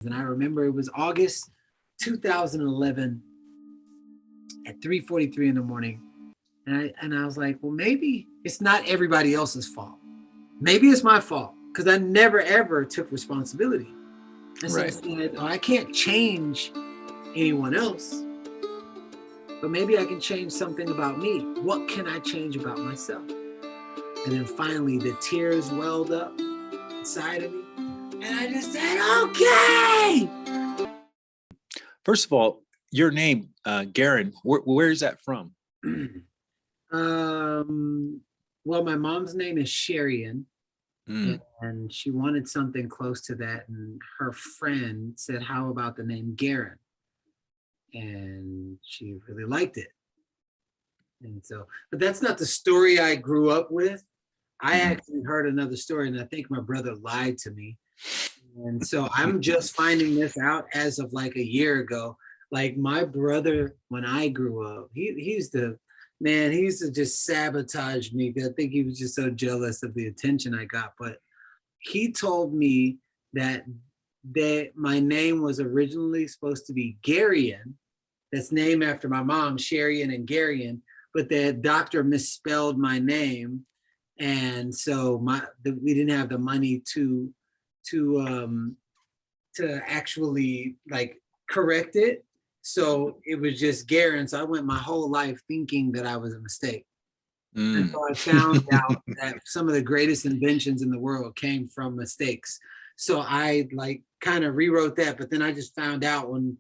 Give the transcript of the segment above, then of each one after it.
And I remember it was August 2011 at 3:43 in the morning. And I was like, well, maybe it's not everybody else's fault. Maybe it's my fault because I never ever took responsibility. And so I Right. said, oh, I can't change anyone else, but maybe I can change something about me. What can I change about myself? And then finally the tears welled up inside of me. And I just said, okay. First of all, your name, Garrain, where is that from? Well, my mom's name is Sherian, Mm. and she wanted something close to that. And her friend said, how about the name Garrain? And she really liked it. And so, but that's not the story I grew up with. I actually heard another story, and I think my brother lied to me. And so I'm just finding this out as of like a year ago. Like my brother, when I grew up, he's the man, he used to just sabotage me because I think he was just so jealous of the attention I got. But he told me that my name was originally supposed to be Garrian. That's named after my mom, Sherian and Garrian, but the doctor misspelled my name. And so we didn't have the money to to actually like correct it. So it was just Garrain. So I went my whole life thinking that I was a mistake. And so I found out that some of the greatest inventions in the world came from mistakes. So I like kind of rewrote that, but then I just found out when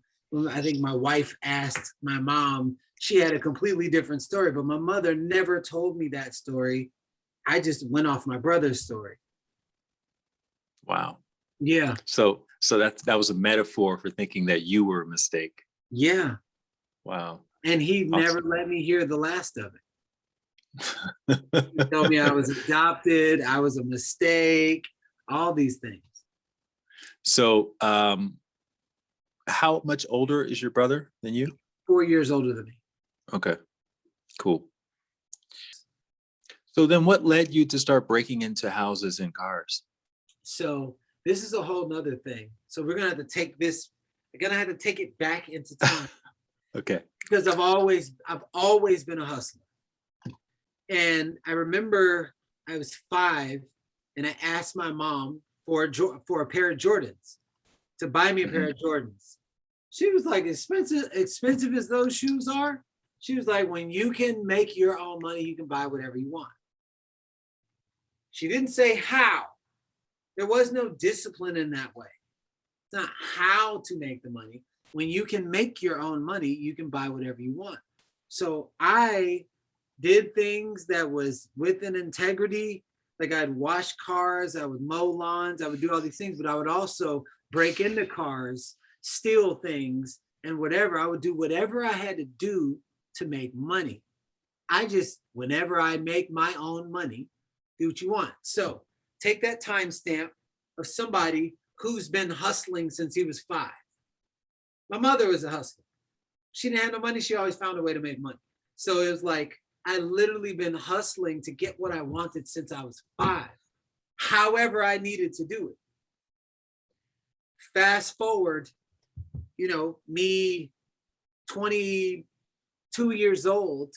I think my wife asked my mom, she had a completely different story, but my mother never told me that story. I just went off my brother's story. Wow. Yeah. So that was a metaphor for thinking that you were a mistake. Yeah. Wow. And he never Awesome. let me hear the last of it. He told me I was adopted, I was a mistake, all these things. So how much older is your brother than you? 4 years older than me. Okay, cool. So then what led you to start breaking into houses and cars? So this is a whole nother thing. So we're gonna have to take this, we're gonna have to take it back into time. Okay. Because I've always been a hustler. And I remember I was 5 and I asked my mom for a pair of Jordans, to buy me a pair of Jordans. She was like, expensive as those shoes are, she was like, when you can make your own money, you can buy whatever you want. She didn't say how. There was no discipline in that way. It's not how to make the money. When you can make your own money, you can buy whatever you want. So I did things that was with an integrity. Like I'd wash cars, I would mow lawns, I would do all these things, but I would also break into cars, steal things, and whatever. I would do whatever I had to do to make money. Whenever I make my own money, do what you want. So take that timestamp of somebody who's been hustling since he was 5. My mother was a hustler. She didn't have no money. She always found a way to make money. So it was like, I literally been hustling to get what I wanted since I was 5, however I needed to do it. Fast forward, me 22 years old,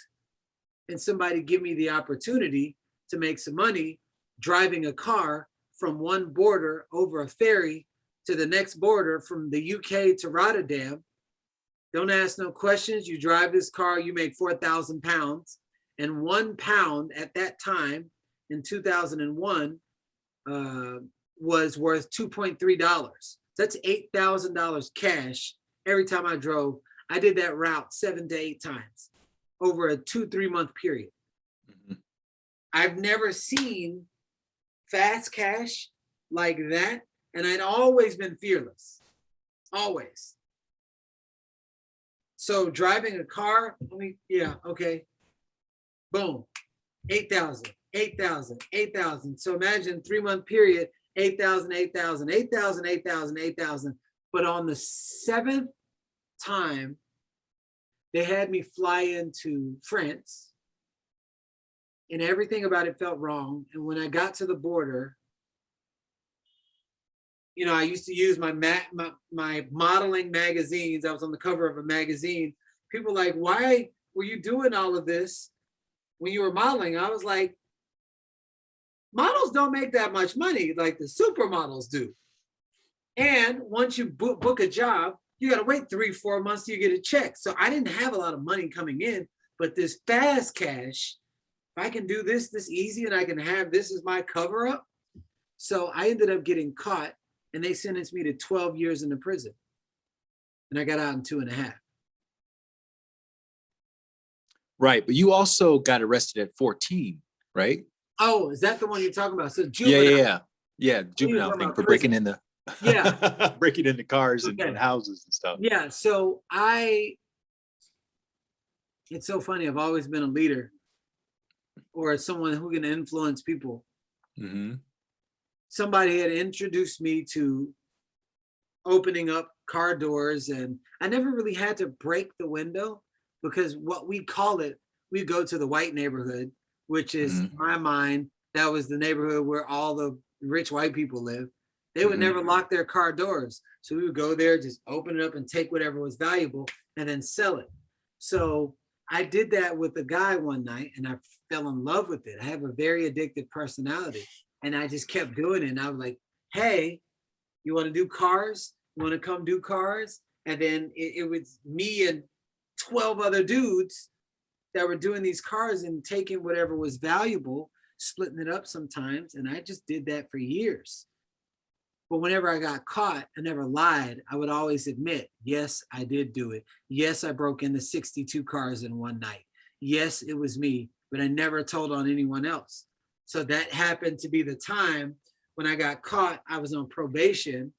and somebody give me the opportunity to make some money driving a car from one border over a ferry to the next border from the UK to Rotterdam. Don't ask no questions. You drive this car, you make 4,000 pounds. And 1 pound at that time in 2001 was worth $2.3. That's $8,000 cash every time I drove. I did that route 7 to 8 times over a 2-3 month period. I've never seen fast cash like that. And I'd always been fearless, always. So driving a car, okay. Boom, 8,000, 8,000, 8,000. So imagine 3-month period, 8,000, 8,000, 8,000, 8,000, 8,000. But on the 7th time, they had me fly into France, and everything about it felt wrong. And when I got to the border, you know, I used to use my modeling magazines. I was on the cover of a magazine. People were like, why were you doing all of this when you were modeling? I was like, models don't make that much money like the supermodels do. And once you book a job, you got to wait 3-4 months till you get a check. So I didn't have a lot of money coming in, but this fast cash, if I can do this easy and I can have this as my cover up. So I ended up getting caught and they sentenced me to 12 years in the prison. And I got out in 2.5. Right. But you also got arrested at 14, right? Oh, is that the one you're talking about? So Yeah, juvenile. yeah, yeah. Yeah, You're juvenile talking thing about for prison. breaking into Yeah. breaking into cars Okay. and houses and stuff. Yeah. So it's so funny. I've always been a leader or someone who can influence people. Mm-hmm. Somebody had introduced me to opening up car doors, and I never really had to break the window because what we call it, we go to the white neighborhood, which is in my mind, that was the neighborhood where all the rich white people live. They would never lock their car doors. So we would go there, just open it up and take whatever was valuable and then sell it. So I did that with a guy one night and I fell in love with it. I have a very addictive personality and I just kept doing it. And I was like, hey, you want to do cars? You want to come do cars? And then it was me and 12 other dudes that were doing these cars and taking whatever was valuable, splitting it up sometimes. And I just did that for years. But whenever I got caught, I never lied. I would always admit, yes, I did do it. Yes, I broke into 62 cars in one night. Yes, it was me, but I never told on anyone else. So that happened to be the time when I got caught. I was on probation.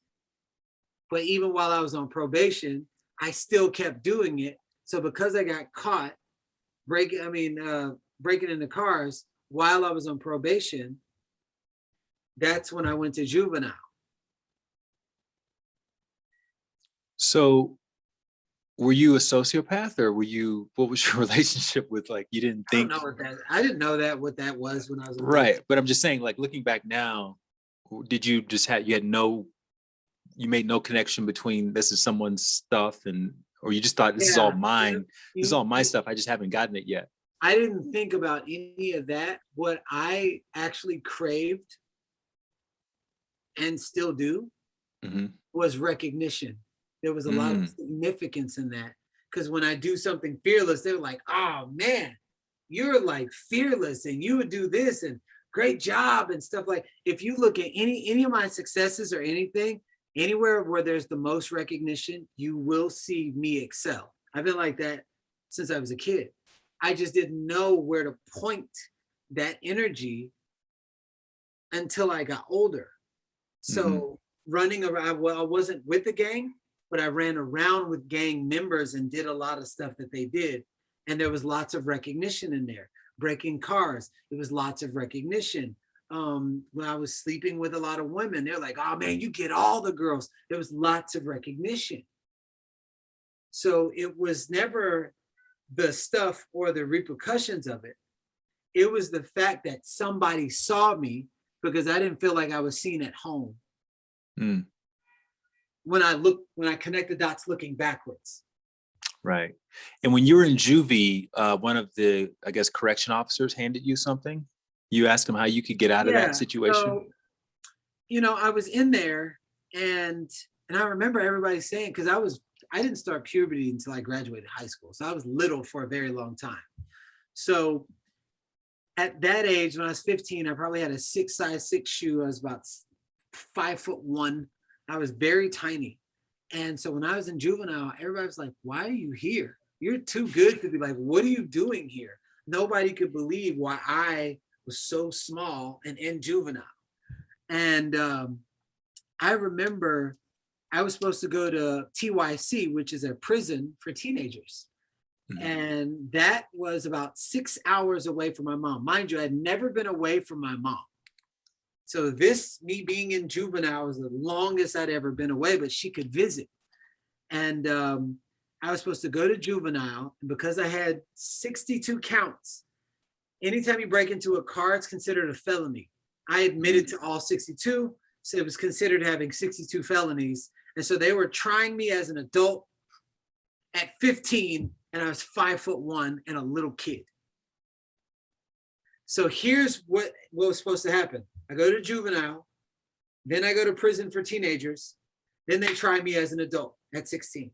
But even while I was on probation, I still kept doing it. So because I got caught breaking into cars while I was on probation, that's when I went to juvenile. So were you a sociopath or what was your relationship with, like, you didn't think? I didn't know what that was when I was right. But I'm just saying, like, looking back now, did you just you made no connection between this is someone's stuff or you just thought this is all mine, this is all my stuff, I just haven't gotten it yet? I didn't think about any of that. What I actually craved and still do was recognition. There was a lot of significance in that. Because when I do something fearless, they're like, oh man, you're like fearless and you would do this and great job and stuff. Like if you look at any of my successes or anything, anywhere where there's the most recognition, you will see me excel. I've been like that since I was a kid. I just didn't know where to point that energy until I got older. So running around, well, I wasn't with the gang, but I ran around with gang members and did a lot of stuff that they did. And there was lots of recognition in there. Breaking cars, there was lots of recognition. When I was sleeping with a lot of women, they're like, oh man, you get all the girls. There was lots of recognition. So it was never the stuff or the repercussions of it. It was the fact that somebody saw me because I didn't feel like I was seen at home. When I connect the dots looking backwards. Right. And when you were in juvie, one of the, I guess, correction officers handed you something. You asked him how you could get out of that situation. So, I was in there and I remember everybody saying, because I didn't start puberty until I graduated high school. So I was little for a very long time. So at that age, when I was 15, I probably had a size 6 shoe. I was about 5'1". I was very tiny. And so when I was in juvenile, everybody was like, why are you here? You're too good to be like, what are you doing here? Nobody could believe why I was so small and in juvenile. And I remember I was supposed to go to TYC, which is a prison for teenagers. And that was about 6 hours away from my mom. Mind you, I had never been away from my mom. So me being in juvenile was the longest I'd ever been away, but she could visit. And I was supposed to go to juvenile. And because I had 62 counts, anytime you break into a car, it's considered a felony. I admitted to all 62. So it was considered having 62 felonies. And so they were trying me as an adult at 15, and I was 5'1" and a little kid. So here's what was supposed to happen. I go to juvenile, then I go to prison for teenagers, then they try me as an adult at 16.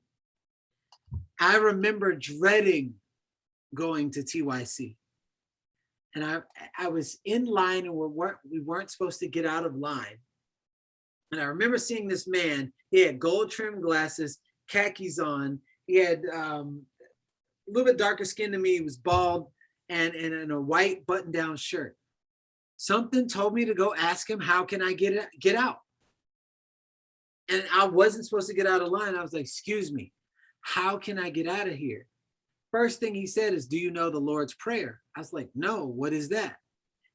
I remember dreading going to TYC. And I was in line, and we weren't supposed to get out of line. And I remember seeing this man. He had gold trimmed glasses, khakis on. He had a little bit darker skin than me. He was bald and in a white button down shirt. Something told me to go ask him, how can I get out? And I wasn't supposed to get out of line. I was like, excuse me, how can I get out of here? First thing he said is, do you know the Lord's Prayer? I was like, no, what is that?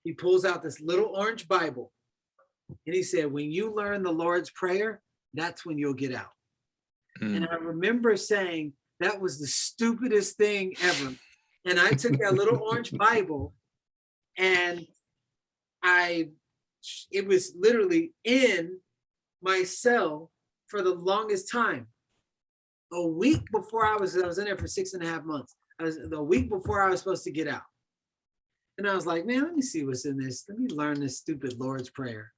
He pulls out this little orange Bible, and he said, when you learn the Lord's Prayer, that's when you'll get out. And I remember saying, that was the stupidest thing ever. And I took that little orange Bible, and it was literally in my cell for the longest time. A week before I was in there for 6.5 months. The week before I was supposed to get out. And I was like, man, let me see what's in this. Let me learn this stupid Lord's Prayer.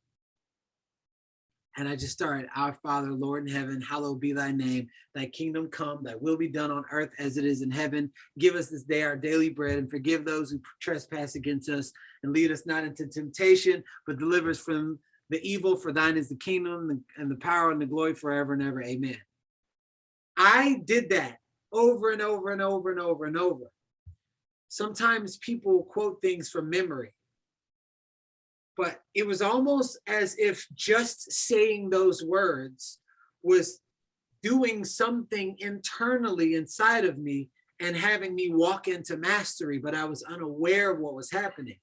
And I just started, our Father, Lord in heaven, hallowed be thy name. Thy kingdom come, thy will be done on earth as it is in heaven. Give us this day our daily bread, and forgive those who trespass against us. And lead us not into temptation, but deliver us from the evil. For thine is the kingdom and the power and the glory forever and ever. Amen. I did that over and over and over and over and over. Sometimes people quote things from memory, but it was almost as if just saying those words was doing something internally inside of me and having me walk into mastery, but I was unaware of what was happening.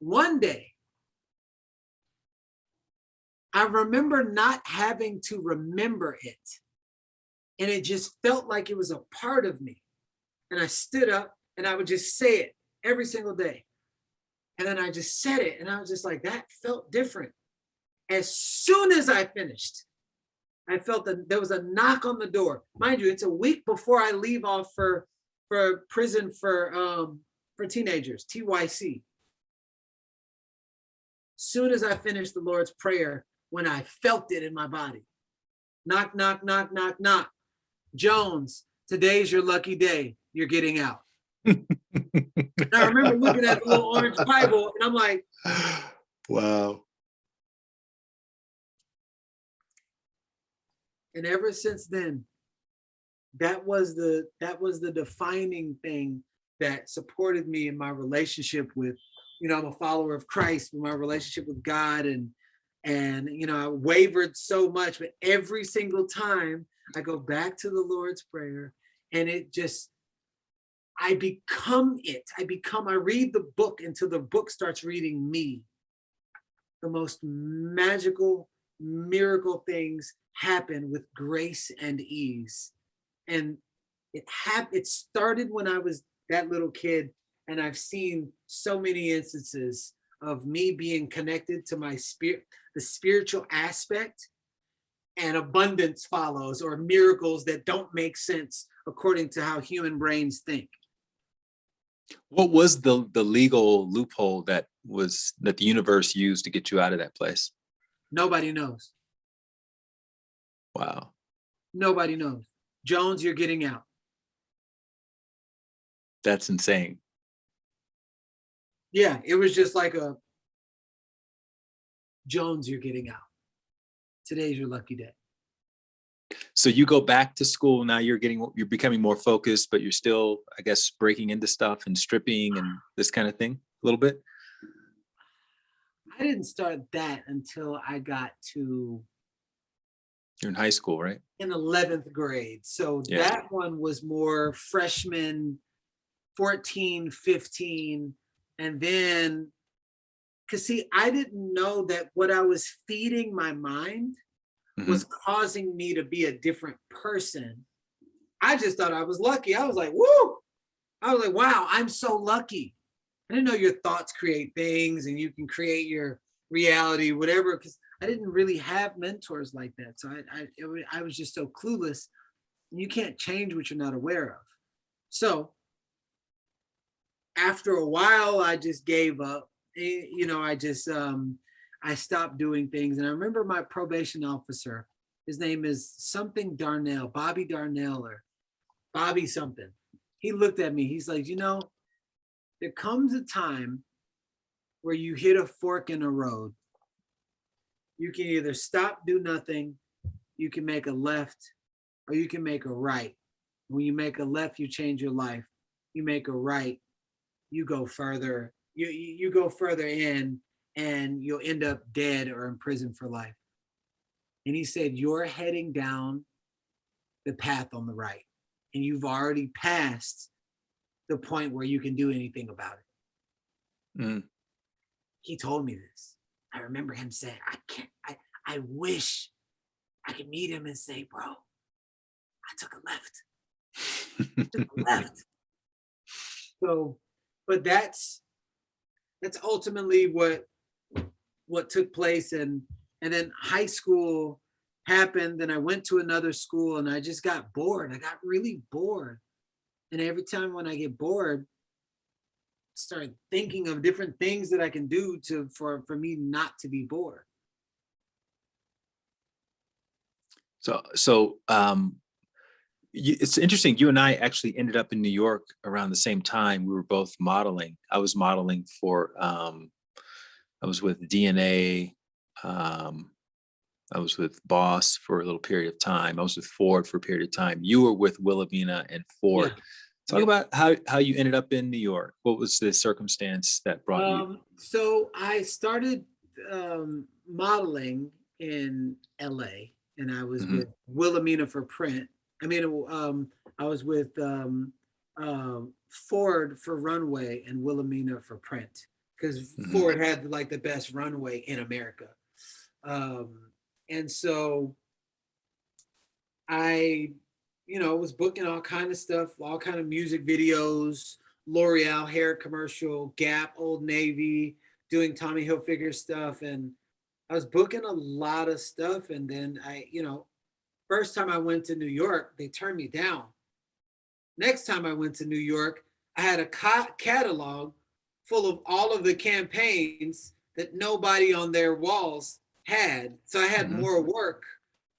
One day, I remember not having to remember it. And it just felt like it was a part of me. And I stood up and I would just say it every single day. And then I just said it, and I was just like, that felt different. As soon as I finished, I felt that there was a knock on the door. Mind you, it's a week before I leave off for prison for teenagers, TYC. Soon as I finished the Lord's Prayer, when I felt it in my body. Knock, knock, knock, knock, knock. Jones, today's your lucky day. You're getting out. I remember looking at the little orange Bible, and I'm like, wow. And ever since then, that was the defining thing that supported me in my relationship with, I'm a follower of Christ, with my relationship with God, and I wavered so much, but every single time I go back to the Lord's Prayer, and it just, I become it. I read the book until the book starts reading me. The most magical, miracle things happen with grace and ease. And it started when I was that little kid, and I've seen so many instances of me being connected to my spirit, the spiritual aspect, and abundance follows, or miracles that don't make sense according to how human brains think. What was the legal loophole that the universe used to get you out of that place? Nobody knows. Wow. Nobody knows. Jones, you're getting out. That's insane. Yeah, it was just like a, Jones, you're getting out. Today's your lucky day. So you go back to school now. You're becoming more focused, but you're still, I guess, breaking into stuff and stripping and this kind of thing a little bit. I didn't start that until I got to. You're in high school, right? In 11th grade. So yeah. That one was more freshman, 14, 15. And then, because see, I didn't know that what I was feeding my mind was causing me to be a different person. I just thought I was lucky. I was like, woo! I was like, wow, I'm so lucky. I didn't know your thoughts create things and you can create your reality, whatever. Because I didn't really have mentors like that. So I was just so clueless. You can't change what you're not aware of. So after a while, I just gave up. I stopped doing things. And I remember my probation officer, his name is something Darnell, Bobby Darnell or Bobby something. He looked at me. He's like, there comes a time where you hit a fork in a road. You can either stop, do nothing, you can make a left, or you can make a right. When you make a left, you change your life. You make a right, you go further. You go further in, and you'll end up dead or in prison for life. And he said, you're heading down the path on the right, and you've already passed the point where you can do anything about it. Mm. He told me this. I remember him saying, I wish I could meet him and say, bro, I took a left. I took a left. So, but that's ultimately what took place. And then high school happened, and I went to another school, and I just got bored. I got really bored. And every time when I get bored, start thinking of different things that I can do for me not to be bored. It's interesting. You and I actually ended up in New York around the same time. We were both modeling. I was modeling for, I was with DNA. I was with Boss for a little period of time. I was with Ford for a period of time. You were with Wilhelmina and Ford. Yeah. Talk about how you ended up in New York. What was the circumstance that brought you? So I started modeling in LA, and I was with Wilhelmina for print. I was with Ford for runway and Wilhelmina for print, because Ford had like the best runway in America. And so I was booking all kind of stuff, all kind of music videos, L'Oreal hair commercial, Gap, Old Navy, doing Tommy Hilfiger stuff. And I was booking a lot of stuff. And then first time I went to New York, they turned me down. Next time I went to New York, I had a catalog full of all of the campaigns that nobody on their walls had. So I had more work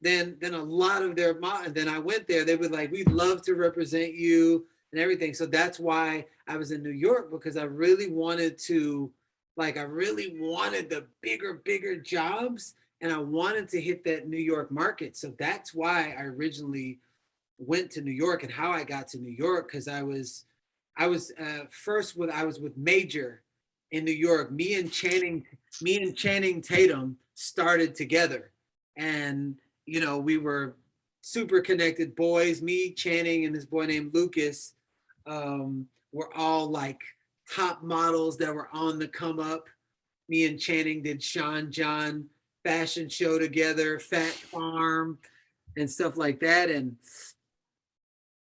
than a lot of their, and then I went there, they were like, we'd love to represent you and everything. So that's why I was in New York, because I really wanted the bigger jobs, and I wanted to hit that New York market. So that's why I originally went to New York, and how I got to New York, because I was with Major in New York. Me and Channing Tatum started together, and we were super connected boys. Me, Channing, and this boy named Lucas were all like top models that were on the come up. Me and Channing did Sean John fashion show together, Fat Farm, and stuff like that. And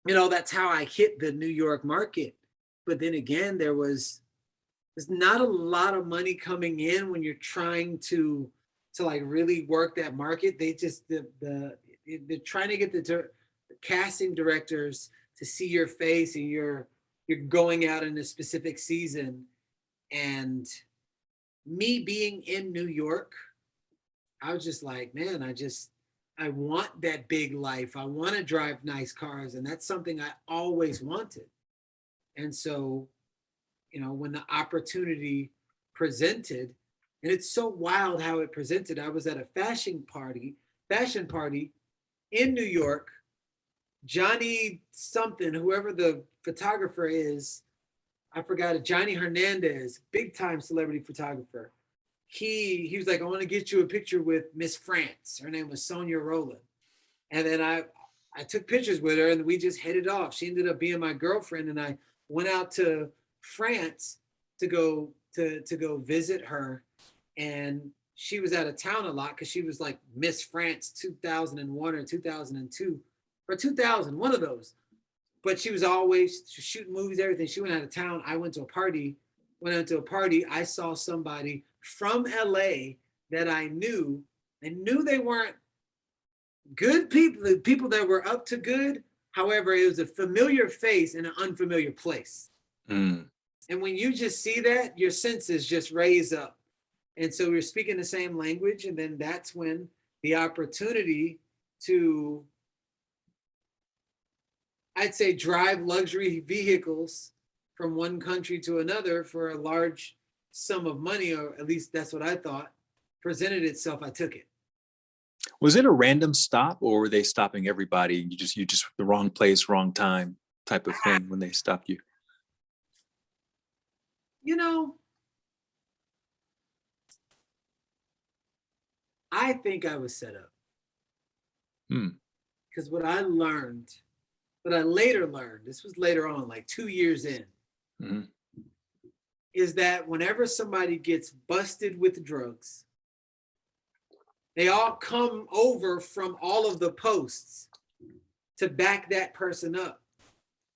that's how I hit the New York market. But then again, there's not a lot of money coming in when you're trying to like really work that market. They just they're trying to get the casting directors to see your face, and you're going out in a specific season. And me being in New York, I was just like, man, I want that big life. I want to drive nice cars, and that's something I always wanted. And so, when the opportunity presented, and it's so wild how it presented. I was at a fashion party in New York. Johnny something, whoever the photographer is, I forgot it. Johnny Hernandez, big time celebrity photographer. He was like, I want to get you a picture with Miss France. Her name was Sonia Rowland. And then I took pictures with her, and we just headed off. She ended up being my girlfriend, and I went out to France to go visit her. And she was out of town a lot, because she was like Miss France 2001 or 2002 or 2000, one of those. But she was always shooting movies, everything. She went out of town. I went to a party. I saw somebody from LA that I knew I knew they weren't good people, the people that were up to good. However, it was a familiar face in an unfamiliar place. Mm. And when you just see that, your senses just raise up. And so we're speaking the same language. And then that's when the opportunity to, I'd say, drive luxury vehicles from one country to another for a large sum of money, or at least that's what I thought, presented itself. I took it. Was it a random stop, or were they stopping everybody? You just the wrong place, wrong time type of thing when they stopped you? You know, I think I was set up. Hmm. Because what I learned, what I later learned, this was later on, like 2 years in, Mm-hmm. is that whenever somebody gets busted with drugs, they all come over from all of the posts to back that person up.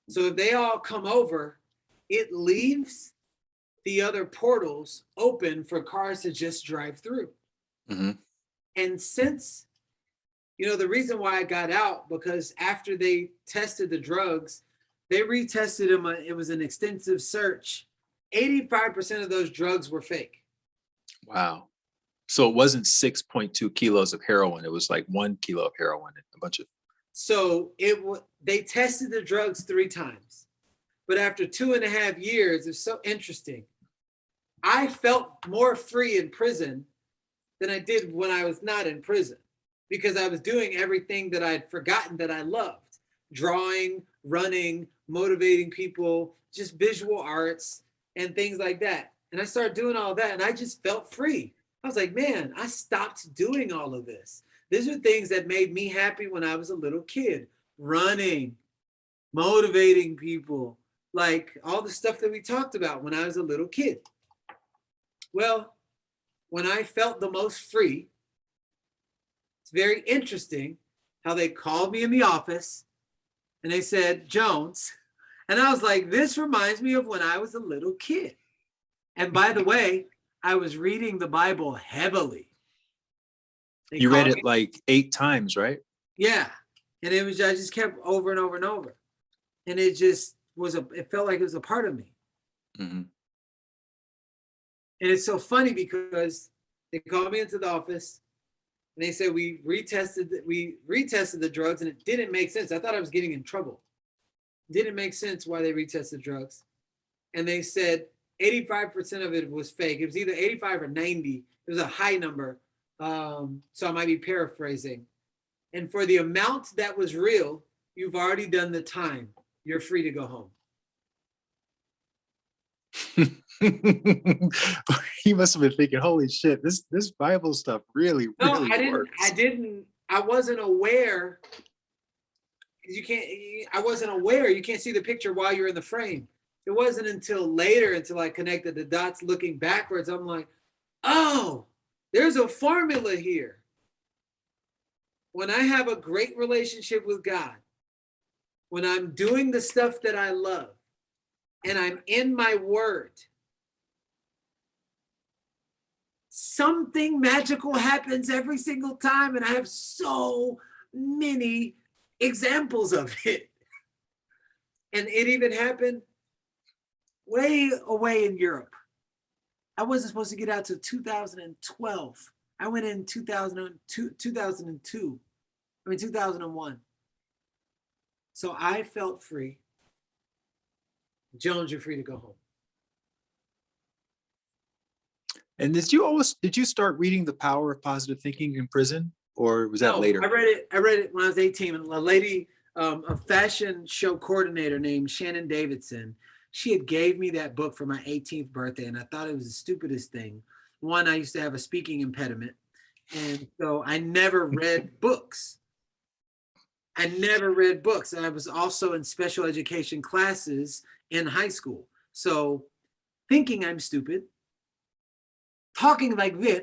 So if they all come over, it leaves the other portals open for cars to just drive through. Mm-hmm. And since, the reason why I got out, because after they tested the drugs, they retested them. It was an extensive search. 85% of those drugs were fake. Wow. So it wasn't 6.2 kilos of heroin. It was like 1 kilo of heroin and a bunch of. So they tested the drugs 3 times. But after 2.5 years, it's so interesting. I felt more free in prison than I did when I was not in prison, because I was doing everything that I'd forgotten that I loved: drawing, running, motivating people, just visual arts and things like that. And I started doing all that, and I just felt free. I was like, man, I stopped doing all of this. These are things that made me happy when I was a little kid: running, motivating people, like all the stuff that we talked about when I was a little kid. Well, when I felt the most free, it's very interesting how they called me in the office and they said, Jones. And I was like, this reminds me of when I was a little kid. And by the way, I was reading the Bible heavily. You read it like 8 times, right? Yeah. And I just kept over and over and over. And it just it felt like it was a part of me. Mm-hmm. And it's so funny because they called me into the office and they said, we retested the drugs, and it didn't make sense. I thought I was getting in trouble. It didn't make sense why they retested drugs. And they said 85% of it was fake. It was either 85 or 90. It was a high number. So I might be paraphrasing. And for the amount that was real, you've already done the time. You're free to go home. He must have been thinking, holy shit, this Bible stuff really works. I wasn't aware. I wasn't aware. You can't see the picture while you're in the frame. It wasn't until later, until I connected the dots looking backwards, I'm like, oh, there's a formula here. When I have a great relationship with God, when I'm doing the stuff that I love, and I'm in my word, something magical happens every single time. And I have so many examples of it. And it even happened way away in Europe. I wasn't supposed to get out till 2012. I went in 2001. So I felt free. Jones, you're free to go home. And did you start reading The Power of Positive Thinking in prison, or was that later? I read it when I was 18. And a lady, a fashion show coordinator named Shannon Davidson, she had gave me that book for my 18th birthday, and I thought it was the stupidest thing. One, I used to have a speaking impediment, and so I never read books. And I was also in special education classes in high school. So thinking I'm stupid, talking like this,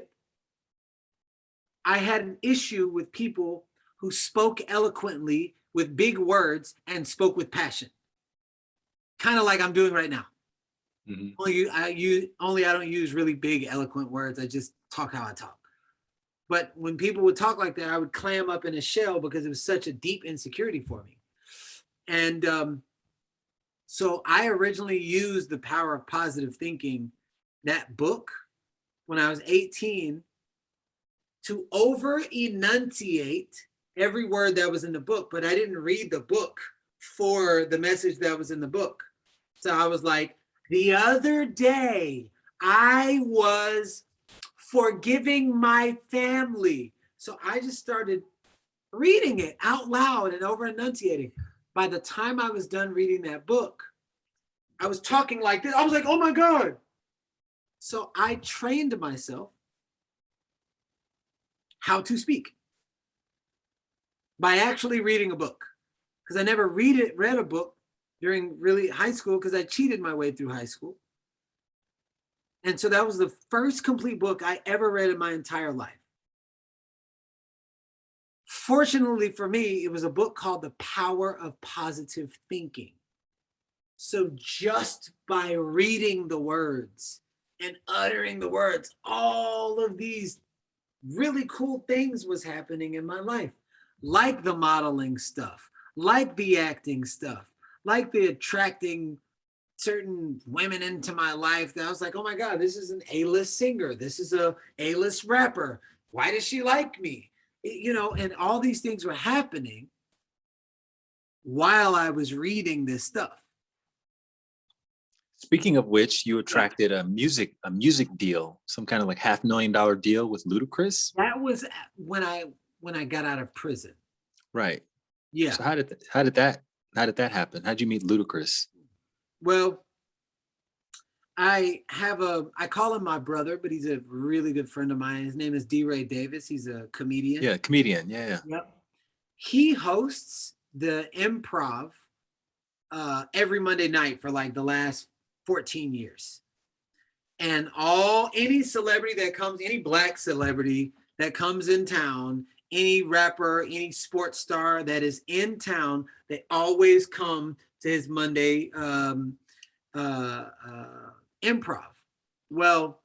I had an issue with people who spoke eloquently with big words and spoke with passion. Kind of like I'm doing right now. Mm-hmm. Only I don't use really big, eloquent words. I just talk how I talk. But when people would talk like that, I would clam up in a shell because it was such a deep insecurity for me. And so I originally used The Power of Positive Thinking, that book, when I was 18, to over enunciate every word that was in the book. But I didn't read the book for the message that was in the book. So I was like, the other day, I was forgiving my family. So I just started reading it out loud and over enunciating. By the time I was done reading that book, I was talking like this. I was like, oh my God. So I trained myself how to speak by actually reading a book. Because I never read a book during really high school because I cheated my way through high school. And so that was the first complete book I ever read in my entire life. Fortunately for me, it was a book called The Power of Positive Thinking. So just by reading the words and uttering the words, all of these really cool things was happening in my life, like the modeling stuff, like the acting stuff, like the attracting certain women into my life that I was like, oh my God, this is an A-list singer. This is a A-list rapper. Why does she like me? You know, and all these things were happening while I was reading this stuff. Speaking of which, you attracted a music deal, some kind of like $500,000 deal with Ludacris. That was when I got out of prison. Right. Yeah. So how did that happen? How did you meet Ludacris? Well, I call him my brother, but he's a really good friend of mine. His name is D. Davis. He's a comedian. Yeah, comedian. Yeah. Yep. He hosts the Improv every Monday night for like the last 14 years. And any celebrity that comes, any black celebrity that comes in town, any rapper, any sports star that is in town, they always come to his Monday improv. Well,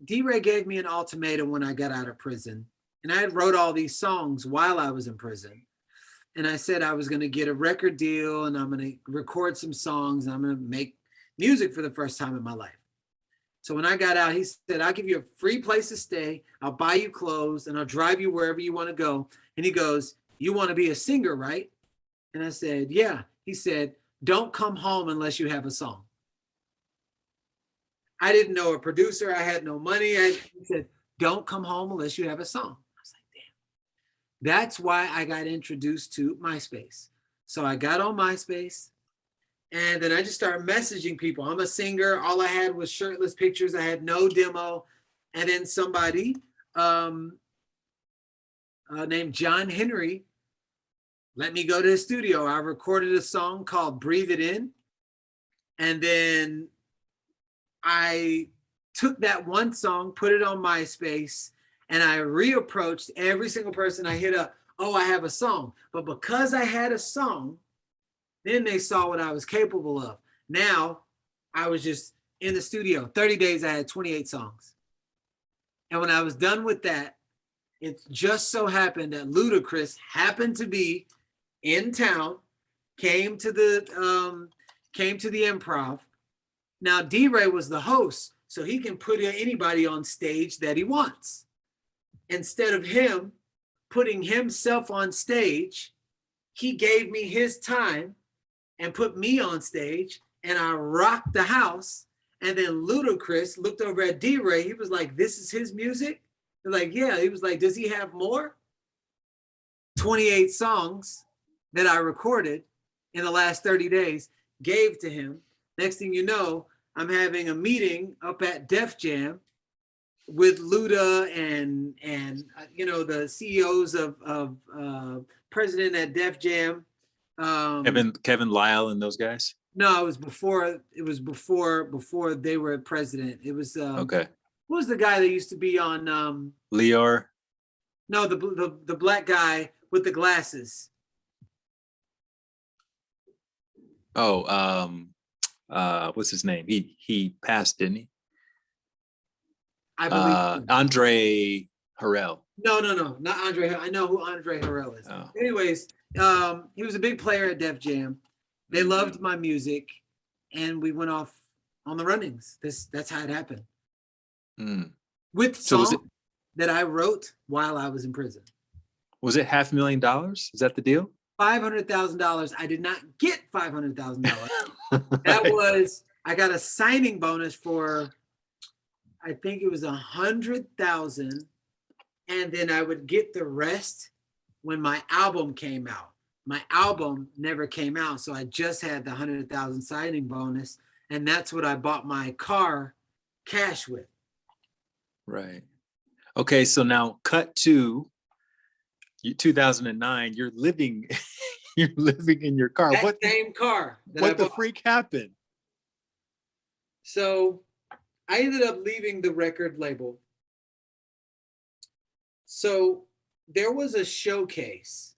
D-Ray gave me an ultimatum when I got out of prison. And I had wrote all these songs while I was in prison. And I said I was going to get a record deal and I'm going to record some songs and I'm going to make music for the first time in my life. So when I got out, he said, I'll give you a free place to stay. I'll buy you clothes and I'll drive you wherever you want to go. And he goes, you want to be a singer, right? And I said, yeah. He said, don't come home unless you have a song. I didn't know a producer. I had no money. He said, don't come home unless you have a song. I was like, damn. That's why I got introduced to MySpace. So I got on MySpace and then I just started messaging people. I'm a singer. All I had was shirtless pictures. I had no demo. And then somebody named John Henry let me go to the studio. I recorded a song called Breathe It In. And then I took that one song, put it on MySpace, and I reapproached every single person I hit up. Oh, I have a song. But because I had a song, then they saw what I was capable of. Now I was just in the studio. 30 days, I had 28 songs. And when I was done with that, it just so happened that Ludacris happened to be in town, came to the improv. Now D-Ray was the host, so he can put anybody on stage that he wants. Instead of him putting himself on stage, he gave me his time and put me on stage, and I rocked the house. And then Ludacris looked over at D-Ray. He was like, this is his music? They're like, yeah. He was like, does he have more? 28 songs that I recorded in the last 30 days, gave to him. Next thing you know, I'm having a meeting up at Def Jam with Luda and the CEOs of president at Def Jam. Kevin Lyle and those guys. No, it was before they were president. It was okay. Who was the guy that used to be on Lior? No, the black guy with the glasses. Oh, what's his name? He passed, didn't he? I believe so. Andre Harrell. No, not Andre. I know who Andre Harrell is. Oh. Anyways, he was a big player at Def Jam. They loved my music, and we went off on the runnings. That's how it happened. With songs that I wrote while I was in prison. Was it $500,000? Is that the deal? $500,000. I did not get $500,000. Right. That was, I got a signing bonus for, I think it was 100,000, and then I would get the rest when my album came out. My album never came out, so I just had the 100,000 signing bonus, and that's what I bought my car cash with. Right. Okay, so now cut to 2009. You're living in your car. That same car. What the freak happened? So I ended up leaving the record label. So there was a showcase,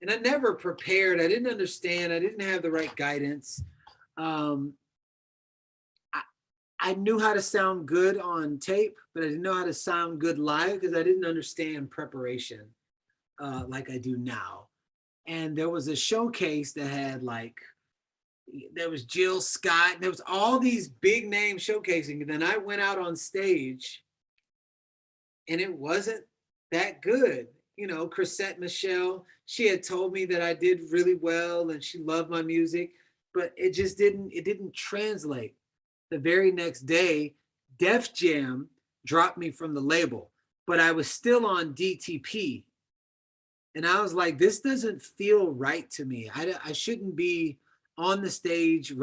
and I never prepared. I didn't understand. I didn't have the right guidance. I knew how to sound good on tape, but I didn't know how to sound good live because I didn't understand preparation like I do now. And there was a showcase that had there was Jill Scott, there was all these big names showcasing. And then I went out on stage and it wasn't that good. You know, Chrisette Michelle, she had told me that I did really well and she loved my music, but it didn't translate. The very next day, Def Jam dropped me from the label, but I was still on DTP. And I was like, this doesn't feel right to me. I shouldn't be on the stage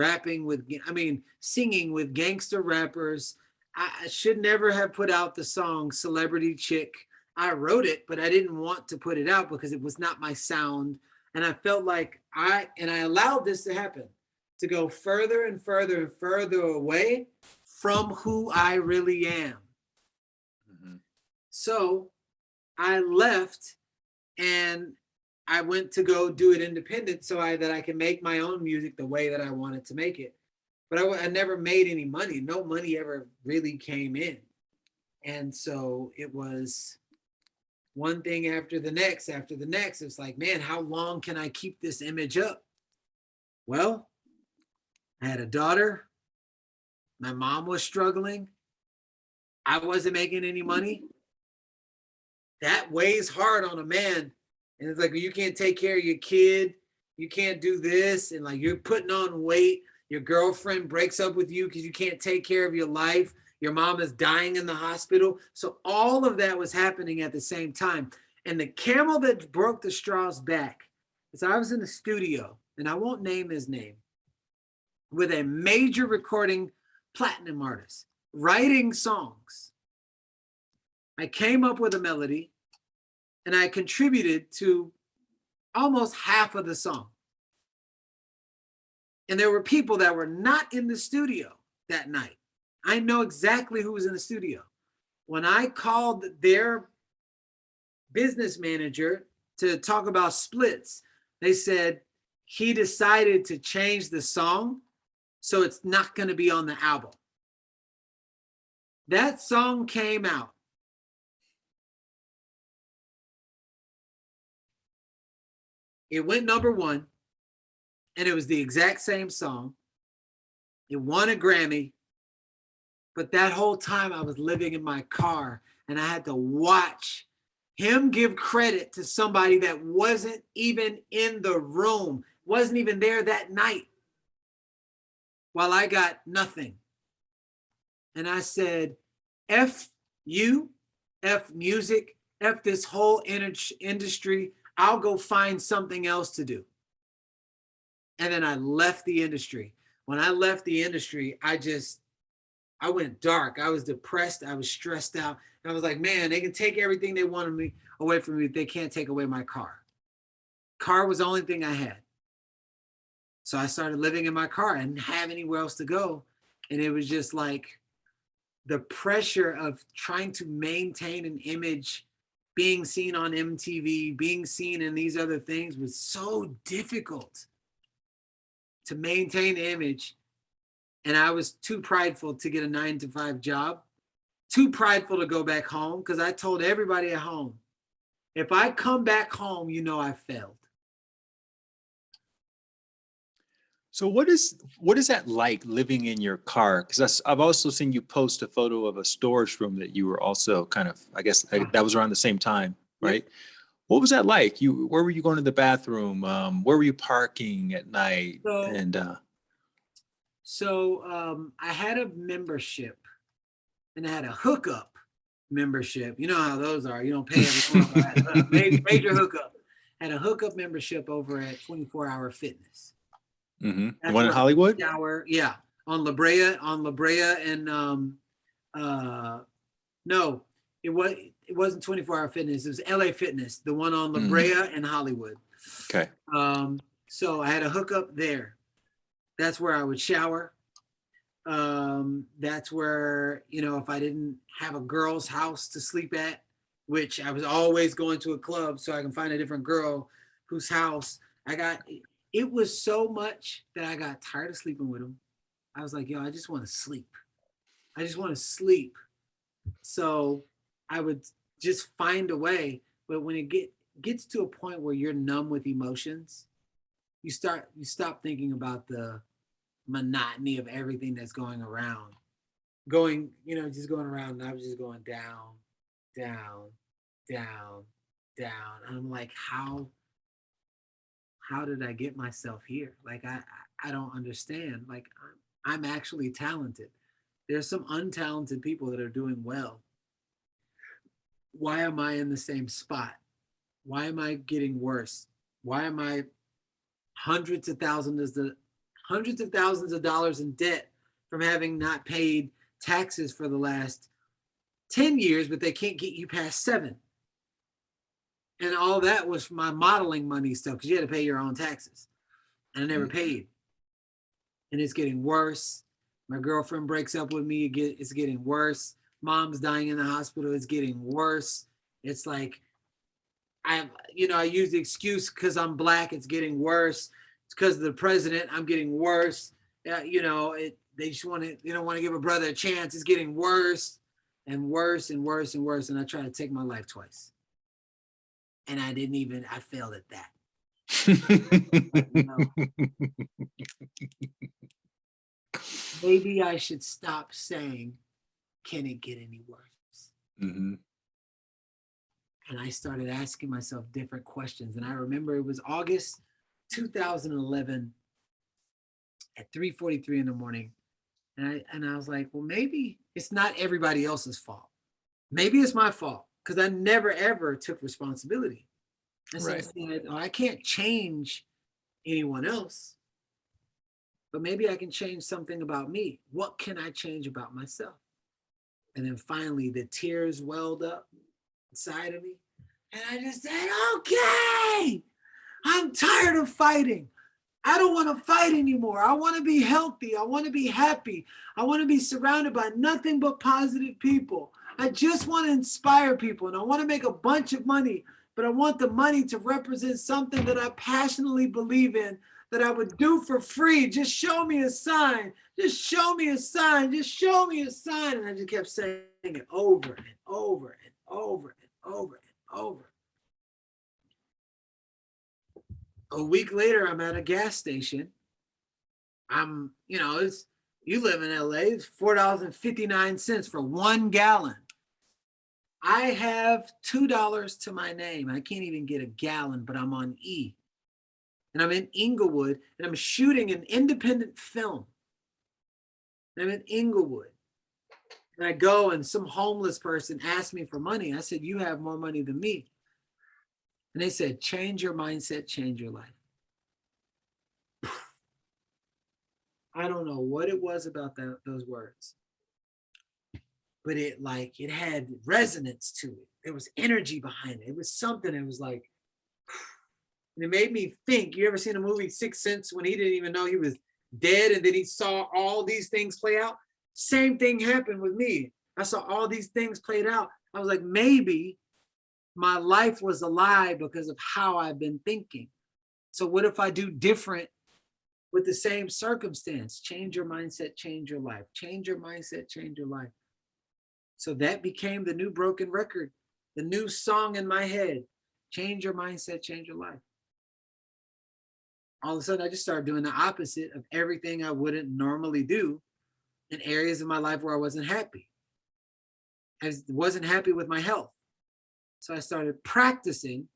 singing with gangster rappers. I should never have put out the song Celebrity Chick. I wrote it, but I didn't want to put it out because it was not my sound. And I felt like I allowed this to happen, to go further and further and further away from who I really am. So I left and I went to go do it independent that I can make my own music the way that I wanted to make it. But I never made any money. No money ever really came in. And so it was one thing after the next. It's like, man, how long can I keep this image up? Well, I had a daughter. My mom was struggling. I wasn't making any money. That weighs hard on a man. And it's like, you can't take care of your kid. You can't do this. And like, you're putting on weight. Your girlfriend breaks up with you because you can't take care of your life. Your mom is dying in the hospital. So all of that was happening at the same time. And the camel that broke the straw's back is I was in the studio, and I won't name his name, with a major recording platinum artist, writing songs. I came up with a melody and I contributed to almost half of the song. And there were people that were not in the studio that night. I know exactly who was in the studio. When I called their business manager to talk about splits, they said he decided to change the song, so it's not going to be on the album. That song came out. It went #1, and it was the exact same song. It won a Grammy, but that whole time I was living in my car, and I had to watch him give credit to somebody that wasn't even in the room, wasn't even there that night, while I got nothing. And I said, F you, F music, F this whole industry. I'll go find something else to do. And then I left the industry. When I left the industry, I went dark. I was depressed. I was stressed out. And I was like, man, they can take everything they wanted away from me. They can't take away my car. Car was the only thing I had. So I started living in my car and didn't have anywhere else to go. And it was just like the pressure of trying to maintain an image, being seen on MTV, being seen in these other things was so difficult to maintain the image. And I was too prideful to get a 9-to-5 job too prideful to go back home because I told everybody at home, if I come back home, you know I failed. So what is that like living in your car? Because I've also seen you post a photo of a storage room that you were also kind of, I guess that was around the same time, right? Yep. What was that like? Where were you going to the bathroom? Where were you parking at night? I had a membership and I had a hookup membership. You know how those are. You don't pay every month. I had a major hookup. Had a hookup membership over at 24 Hour Fitness. Mm-hmm. The one in Hollywood? Yeah, on La Brea, and no, it wasn't 24 Hour Fitness. It was LA Fitness, the one on La Brea and Hollywood. Okay. So I had a hookup there. That's where I would shower. That's where, if I didn't have a girl's house to sleep at, which I was always going to a club so I can find a different girl whose house it was so much that I got tired of sleeping with them. I was like, I just want to sleep. I just want to sleep. So I would just find a way. But when it gets to a point where you're numb with emotions, you stop thinking about the monotony of everything that's going around. Just going around, and I was just going down, down, down, down. And I'm like, how did I get myself here? Like, I don't understand. Like, I'm actually talented. There's some untalented people that are doing well. Why am I in the same spot? Why am I getting worse? Why am I hundreds of thousands of dollars in debt from having not paid taxes for the last 10 years, but they can't get you past 7? And all that was my modeling money stuff, because you had to pay your own taxes. And I never paid. And it's getting worse. My girlfriend breaks up with me. It's getting worse. Mom's dying in the hospital. It's getting worse. It's like, I use the excuse because I'm Black. It's getting worse. It's because of the president. I'm getting worse. They just they don't want to give a brother a chance. It's getting worse and worse and worse and worse. And I tried to take my life twice. And I failed at that. Maybe I should stop saying, can it get any worse? Mm-hmm. And I started asking myself different questions. And I remember it was August 2011 at 3:43 in the morning. And I was like, well, maybe it's not everybody else's fault. Maybe it's my fault, because I never, ever took responsibility. And so I said, I can't change anyone else, but maybe I can change something about me. What can I change about myself? And then finally the tears welled up inside of me. And I just said, okay, I'm tired of fighting. I don't want to fight anymore. I want to be healthy. I want to be happy. I want to be surrounded by nothing but positive people. I just want to inspire people, and I want to make a bunch of money, but I want the money to represent something that I passionately believe in, that I would do for free. Just show me a sign. Just show me a sign. Just show me a sign. And I just kept saying it over and over and over and over and over. A week later, I'm at a gas station. You live in LA, it's $4.59 for 1 gallon. I have $2 to my name. I can't even get a gallon, but I'm on E. And I'm in Inglewood, and I'm shooting an independent film. And I'm in Inglewood. And I go, and some homeless person asked me for money. I said, you have more money than me. And they said, change your mindset, change your life. I don't know what it was about those words, but it had resonance to it. There was energy behind it. It was something. It was like, and it made me think. You ever seen the movie Sixth Sense, when he didn't even know he was dead, and then he saw all these things play out? Same thing happened with me. I saw all these things played out. I was like, maybe my life was a lie because of how I've been thinking. So what if I do different with the same circumstance? Change your mindset, change your life. Change your mindset, change your life. So that became the new broken record, the new song in my head. Change your mindset, change your life. All of a sudden, I just started doing the opposite of everything I wouldn't normally do in areas of my life where I wasn't happy. I wasn't happy with my health. So I started practicing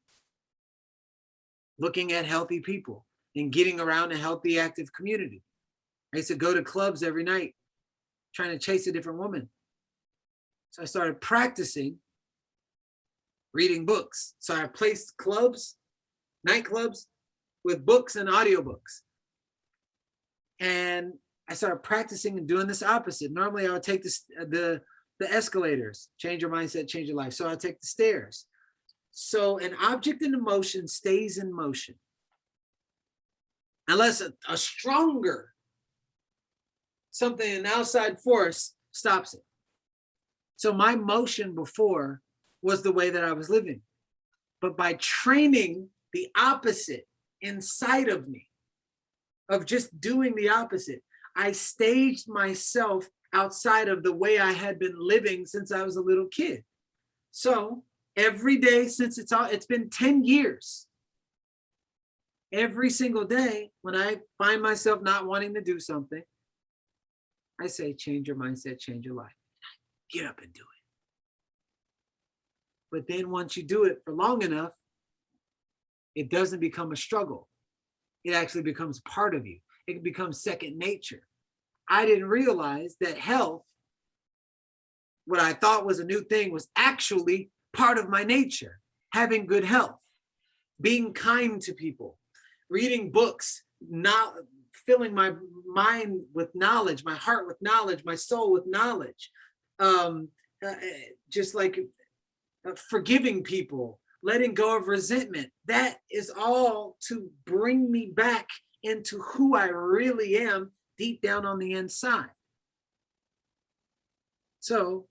looking at healthy people and getting around a healthy, active community. I used to go to clubs every night trying to chase a different woman. So I started practicing reading books. So I placed clubs, nightclubs with books and audiobooks. And I started practicing and doing this opposite. Normally I would take the escalators, change your mindset, change your life. So I take the stairs. So an object in motion stays in motion unless a stronger something, an outside force stops it. So my motion before was the way that I was living. But by training the opposite inside of me, of just doing the opposite, I staged myself outside of the way I had been living since I was a little kid. So every day since it's been 10 years, every single day when I find myself not wanting to do something, I say, change your mindset, change your life. Get up and do it. But then once you do it for long enough, it doesn't become a struggle. It actually becomes part of you. It becomes second nature. I didn't realize that health, what I thought was a new thing, was actually part of my nature. Having good health, being kind to people, reading books, not filling my mind with knowledge, my heart with knowledge, my soul with knowledge. Just like forgiving people, letting go of resentment. That is all to bring me back into who I really am deep down on the inside. So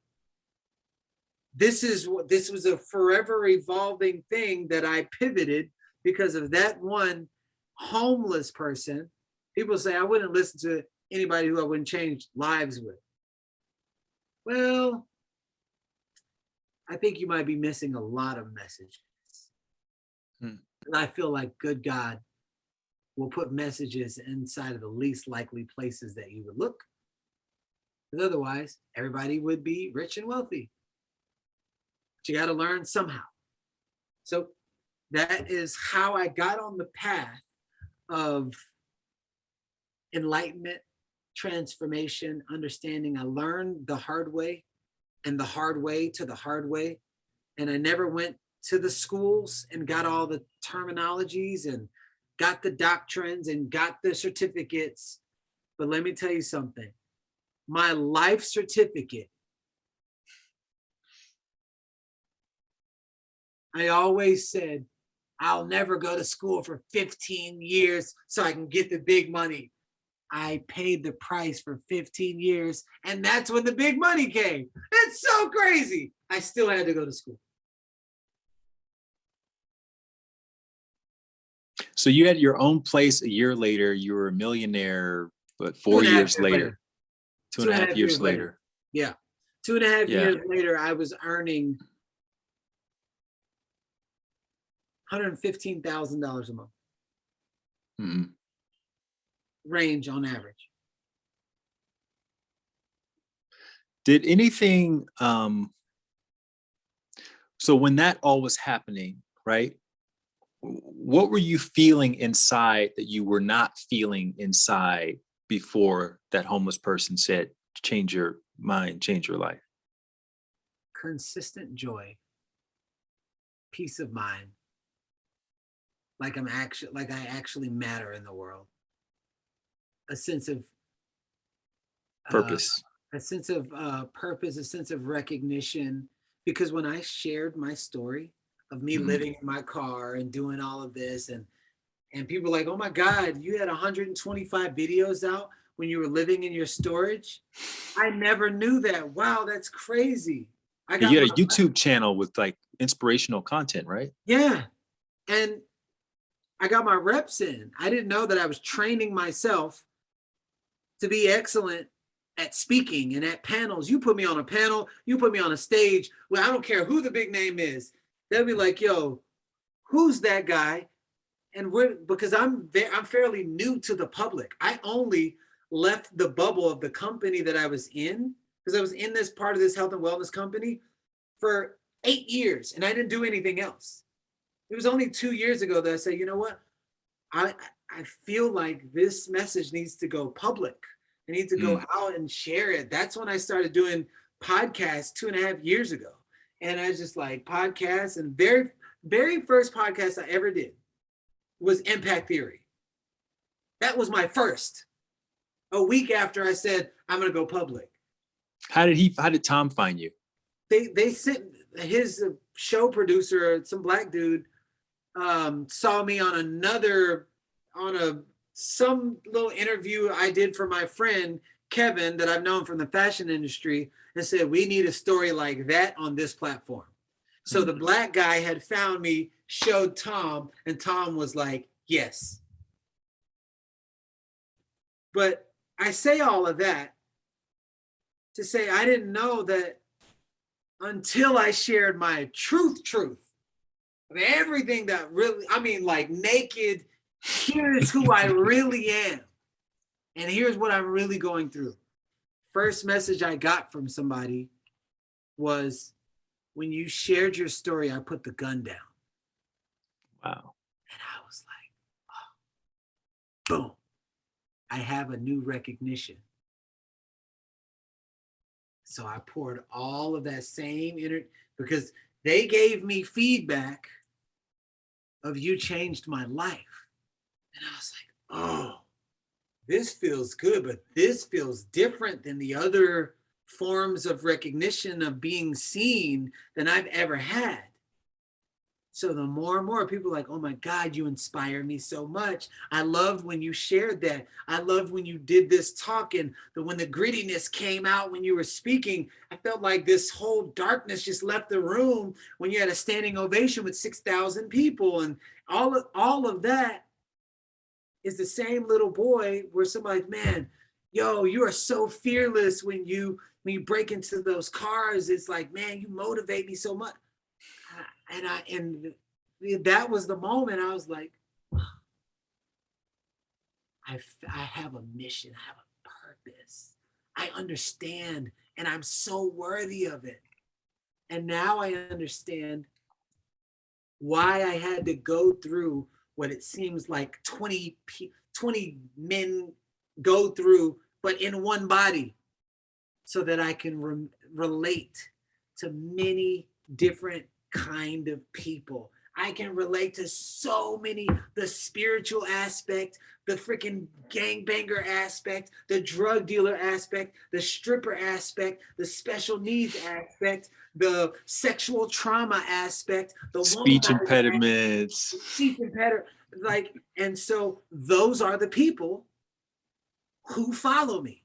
this was a forever evolving thing that I pivoted because of that one homeless person. People say I wouldn't listen to anybody who I wouldn't change lives with. Well, I think you might be missing a lot of messages. And I feel like good God will put messages inside of the least likely places that you would look. Because otherwise, everybody would be rich and wealthy. But you got to learn somehow. So that is how I got on the path of enlightenment, transformation, understanding. I learned the hard way and the hard way to the hard way. And I never went to the schools and got all the terminologies and got the doctrines and got the certificates. But let me tell you something. My life certificate, I always said, I'll never go to school for 15 years so I can get the big money. I paid the price for 15 years, and that's when the big money came. It's so crazy. I still had to go to school. So you had your own place a year later. You were a millionaire, but 4 years later. 2.5 years later. Yeah. 2.5 years later, I was earning $115,000 a month. Mm-hmm. Range on average. Did anything, so when that all was happening, right? What were you feeling inside that you were not feeling inside before that homeless person said, change your mind, change your life? Consistent joy, peace of mind, like I actually matter in the world. A sense of purpose, purpose, a sense of recognition. Because when I shared my story of me living in my car and doing all of this, and people were like, oh my God, you had 125 videos out when you were living in your storage? I never knew that. Wow, that's crazy. You had a YouTube channel with like inspirational content, right? Yeah. And I got my reps in. I didn't know that I was training myself to be excellent at speaking and at panels. You put me on a panel, you put me on a stage, well, I don't care who the big name is. They'll be like, yo, who's that guy? And because I'm fairly new to the public. I only left the bubble of the company that I was in, because I was in this part of this health and wellness company for 8 years and I didn't do anything else. It was only 2 years ago that I said, you know what? I feel like this message needs to go public. I need to go out and share it. That's when I started doing podcasts 2.5 years ago. And I was just like, podcasts, and very first podcast I ever did was Impact Theory. That was my first. A week after I said, I'm going to go public. How did Tom find you? They sent his show producer, some black dude, saw me on some little interview I did for my friend Kevin that I've known from the fashion industry, and said, we need a story like that on this platform. So the black guy had found me, showed Tom, and Tom was like, yes. But I say all of that to say I didn't know that until I shared my truth of everything that really, I mean, like naked, here's who I really am. And here's what I'm really going through. First message I got from somebody was, when you shared your story, I put the gun down. Wow. And I was like, oh, boom. I have a new recognition. So I poured all of that same because they gave me feedback of, you changed my life. And I was like, oh, this feels good, but this feels different than the other forms of recognition of being seen than I've ever had. So the more and more people are like, oh my God, you inspire me so much. I loved when you shared that. I loved when you did this talk, and when the grittiness came out when you were speaking, I felt like this whole darkness just left the room when you had a standing ovation with 6,000 people. And all of that is the same little boy where somebody's, man, yo, you are so fearless when you break into those cars. It's like, man, you motivate me so much. And that was the moment I was like, I have a mission, I have a purpose. I understand, and I'm so worthy of it. And now I understand why I had to go through what it seems like 20 men go through, but in one body, so that I can relate to many different kind of people. I can relate to so many, the spiritual aspect, the freaking gangbanger aspect, the drug dealer aspect, the stripper aspect, the special needs aspect, the sexual trauma aspect, the speech impediments, speech impediment, and so those are the people who follow me.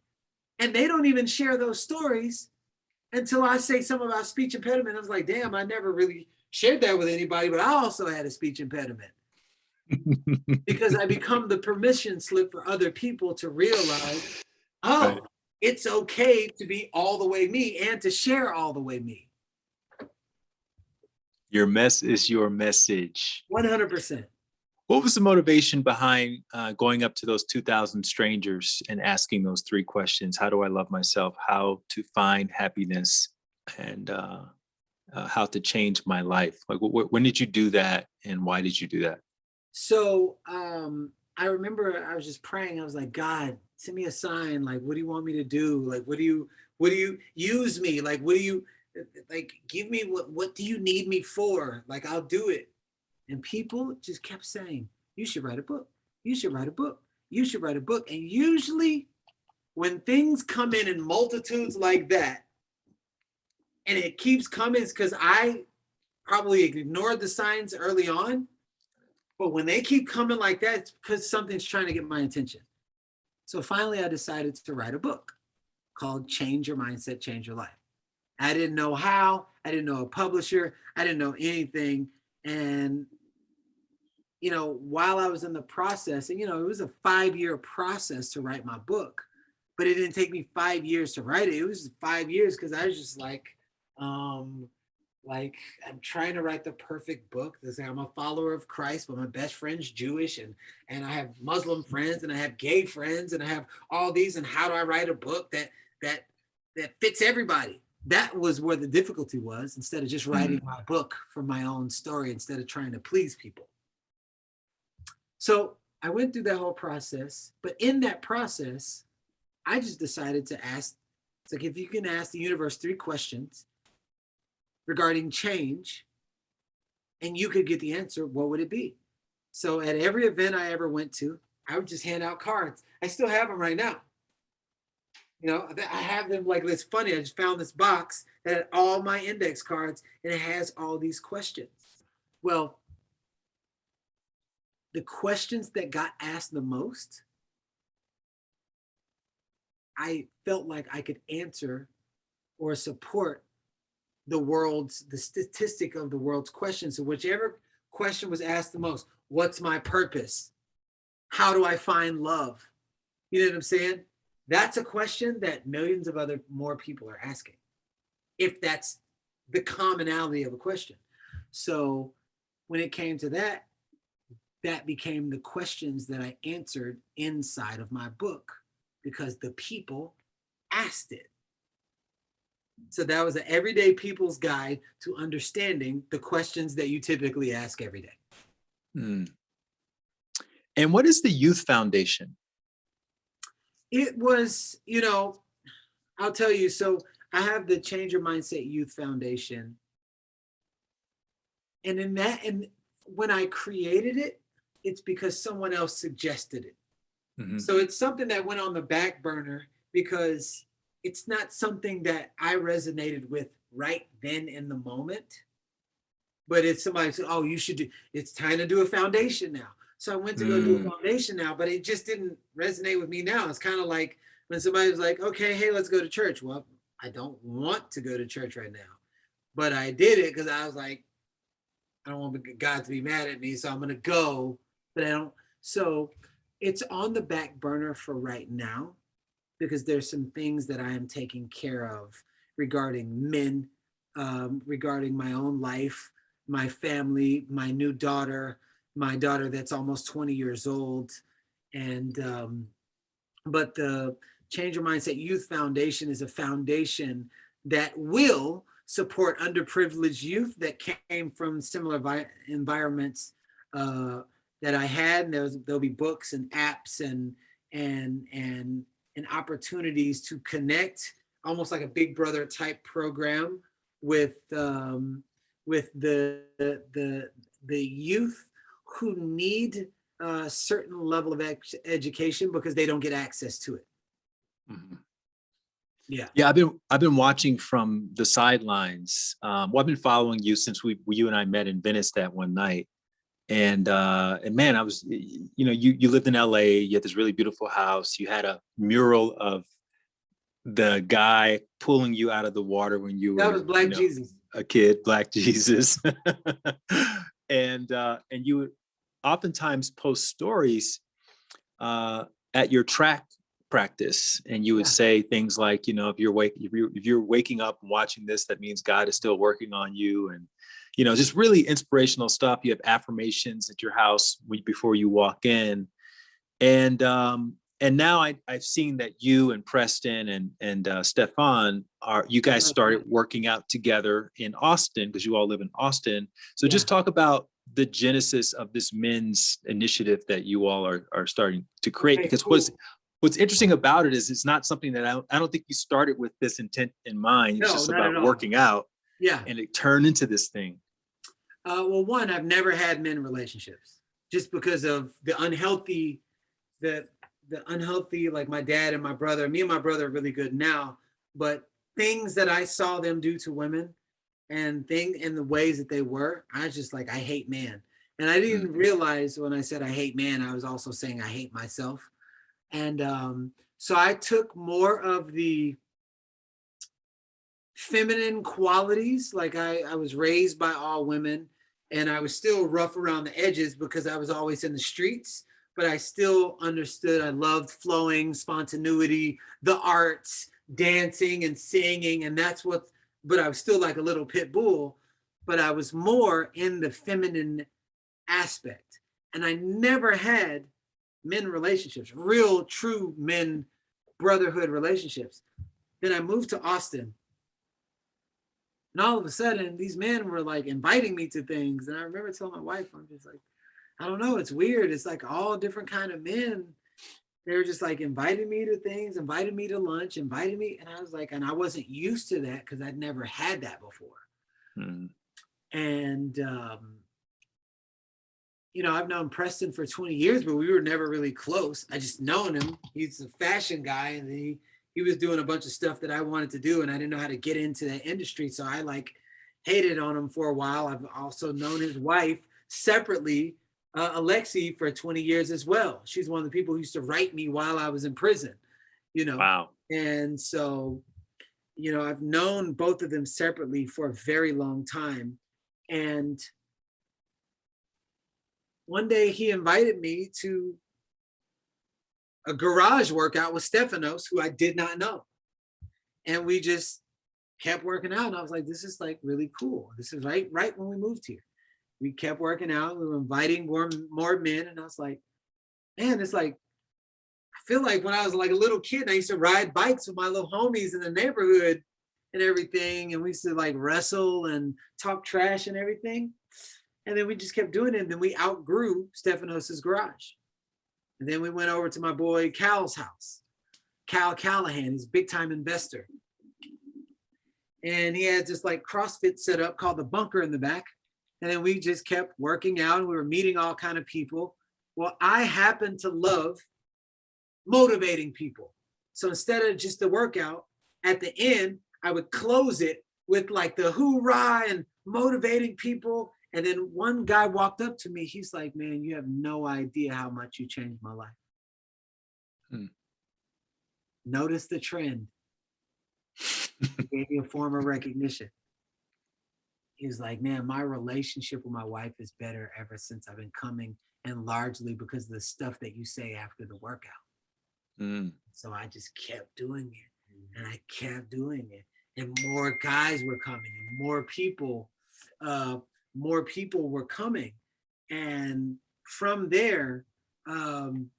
And they don't even share those stories until I say something about speech impediment. I was like, damn, I never really shared that with anybody, but I also had a speech impediment. Because I become the permission slip for other people to realize, oh, right, it's okay to be all the way me and to share all the way me. Your mess is your message. 100%. What was the motivation behind going up to those 2,000 strangers and asking those 3 questions? How do I love myself? How to find happiness? And how to change my life? Like, when did you do that, and why did you do that? So I remember I was just praying. I was like, God, send me a sign. Like, what do you want me to do? Like, what do you use me? Like, what do you, like, give me what do you need me for? Like, I'll do it. And people just kept saying, you should write a book. You should write a book. You should write a book. And usually when things come in multitudes like that, and it keeps coming, it's because I probably ignored the signs early on. But when they keep coming like that, it's because something's trying to get my attention. So finally, I decided to write a book called Change Your Mindset, Change Your Life. I didn't know how. I didn't know a publisher. I didn't know anything. And while I was in the process, and it was a 5-year process to write my book, but it didn't take me 5 years to write it. It was 5 years because I was just like I'm trying to write the perfect book. I'm a follower of Christ, but my best friend's Jewish, and I have Muslim friends, and I have gay friends, and I have all these. And how do I write a book that fits everybody? That was where the difficulty was. Instead of just writing my book for my own story, instead of trying to please people. So I went through that whole process, but in that process, I just decided to ask. It's like if you can ask the universe 3 questions regarding change, and you could get the answer, what would it be? So at every event I ever went to, I would just hand out cards. I still have them right now. I have them, like, it's funny. I just found this box that had all my index cards, and it has all these questions. Well, the questions that got asked the most, I felt like I could answer or support the statistic of the world's questions. So whichever question was asked the most, what's my purpose? How do I find love? You know what I'm saying? That's a question that millions of more people are asking, if that's the commonality of a question. So when it came to that became the questions that I answered inside of my book, because the people asked it. So that was an everyday people's guide to understanding the questions that you typically ask every day. And what is the Youth Foundation? It was, I'll tell you. So I have the Change Your Mindset Youth Foundation. And when I created it, it's because someone else suggested it. So it's something that went on the back burner because it's not something that I resonated with right then in the moment. But it's somebody said, oh, it's time to do a foundation now. So I went to go do a foundation now, but it just didn't resonate with me now. It's kind of like when somebody was like, okay, hey, let's go to church. Well, I don't want to go to church right now, but I did it because I was like, I don't want God to be mad at me, so I'm going to go, but I don't. So it's on the back burner for right now because there's some things that I am taking care of regarding men, regarding my own life, my family, my new daughter, my daughter that's almost 20 years old. And, but the Change Your Mindset Youth Foundation is a foundation that will support underprivileged youth that came from similar environments that I had. And there'll be books and apps and opportunities to connect, almost like a Big Brother type program with the youth who need a certain level of education because they don't get access to it. Yeah, I've been watching from the sidelines. Well, I've been following you since you and I met in Venice that one night, and man, I was, you lived in LA. You had this really beautiful house. You had a mural of the guy pulling you out of the water when you were, that was Black Jesus, a kid, Black Jesus, and you would oftentimes post stories at your track practice, and you would say things like, if you're waking up and watching this, that means God is still working on you, and just really inspirational stuff. You have affirmations at your house before you walk in, and now I've seen that you and Preston and Stefan you guys started working out together in Austin because you all live in Austin. So just talk about the genesis of this men's initiative that you all are starting to create, because what's interesting about it is it's not something that I don't think you started with this intent in mind. It's just about working out. Yeah. And it turned into this thing. Well, one, I've never had men relationships just because of the unhealthy, like my dad and my brother. Me and my brother are really good now, but things that I saw them do to women and the ways that they were, I was just like, I hate man. And I didn't realize when I said I hate man, I was also saying I hate myself. And so I took more of the feminine qualities. Like I was raised by all women, and I was still rough around the edges because I was always in the streets, but I still understood. I loved flowing, spontaneity, the arts, dancing and singing. And that's what, but I was still like a little pit bull, but I was more in the feminine aspect. And I never had men relationships, real, true men, brotherhood relationships. Then I moved to Austin. And all of a sudden, these men were like inviting me to things. And I remember telling my wife, I'm just like, I don't know, it's weird. It's like all different kind of men. They were just like inviting me to things, inviting me to lunch, inviting me. And I was like, and I wasn't used to that because I'd never had that before. Mm. And, you know, I've known Preston for 20 years, but we were never really close. I just known him. He's a fashion guy, and he was doing a bunch of stuff that I wanted to do, and I didn't know how to get into that industry. So I like hated on him for a while. I've also known his wife separately, Alexi, for 20 years as well. She's one of the people who used to write me while I was in prison, you know. Wow. And so, you know, I've known both of them separately for a very long time. And one day he invited me to a garage workout with Stephanos, who I did not know. And we just kept working out. And I was like, this is like really cool. This is right when we moved here. We kept working out. We were inviting more men. And I was like, man, it's like, I feel like when I was like a little kid, I used to ride bikes with my little homies in the neighborhood and everything. And we used to like wrestle and talk trash and everything. And then we just kept doing it. And then we outgrew Stephanos's garage. And then we went over to my boy Cal's house. Cal Callahan, he's a big time investor. And he had this like CrossFit set up called the bunker in the back. And then we just kept working out and we were meeting all kind of people. Well, I happen to love motivating people. So instead of just the workout, at the end, I would close it with like the hoorah and motivating people. And then one guy walked up to me. He's like, man, you have no idea how much you changed my life. Notice the trend. He gave me a form of recognition. He was like, man, my relationship with my wife is better ever since I've been coming, and largely because of the stuff that you say after the workout. So I just kept doing it, and I kept doing it. And more guys were coming, and more people were coming. And from there, from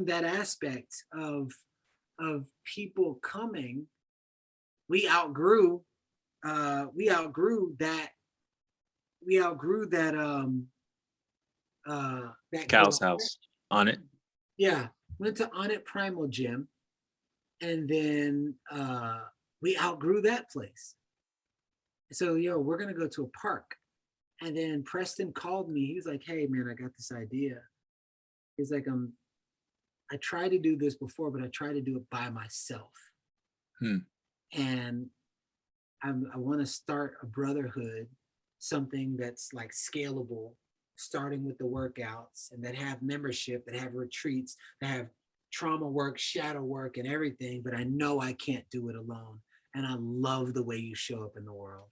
that aspect of people coming, we outgrew that Cal's house. On it. Yeah, went to On It Primal Gym, and then we outgrew that place. So, we're gonna go to a park. And then Preston called me. He was like, hey man, I got this idea. He's like, I tried to do this before, but I tried to do it by myself. And I want to start a brotherhood, something that's like scalable, starting with the workouts, and that have membership, that have retreats, that have trauma work, shadow work, and everything. But I know I can't do it alone. And I love the way you show up in the world.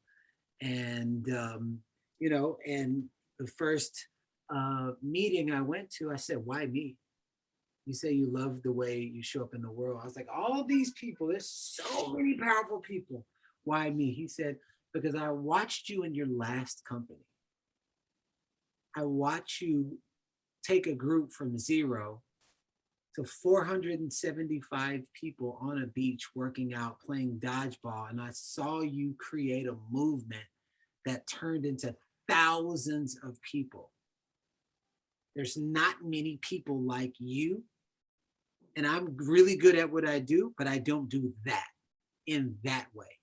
And, and the first meeting I went to, I said, why me? You say you love the way you show up in the world. I was like, all these people, there's so many powerful people. Why me? He said, because I watched you in your last company. I watched you take a group from 0 to 475 people on a beach working out, playing dodgeball. And I saw you create a movement that turned into thousands of people. There's not many people like you. And I'm really good at what I do, but I don't do that in that way.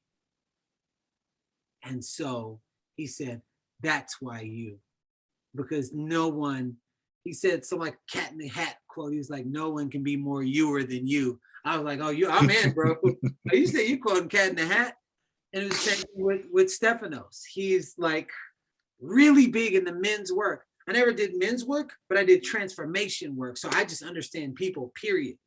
And so he said, that's why you, because no one, he said some like cat in the hat quote. He was like, no one can be more youer than you. I was like, oh, I'm in, bro. You say you quoting cat in the hat? And it was the same with Stephanos. He's like really big in the men's work. I never did men's work, but I did transformation work. So I just understand people, period.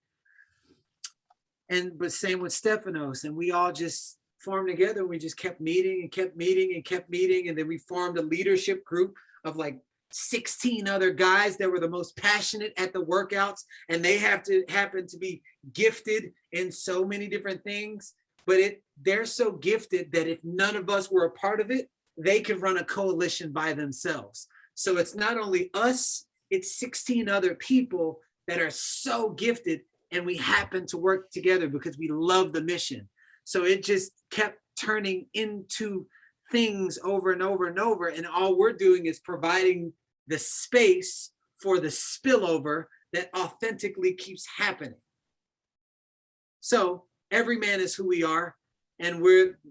But same with Stephanos. And we all just formed together. We just kept meeting and kept meeting and kept meeting. And then we formed a leadership group of like 16 other guys that were the most passionate at the workouts, and they have to happen to be gifted in so many different things, but they're so gifted that if none of us were a part of it, they could run a coalition by themselves. So it's not only us, it's 16 other people that are so gifted, and we happen to work together because we love the mission. So it just kept turning into things over and over and over, and all we're doing is providing the space for the spillover that authentically keeps happening. So every man is who we are, and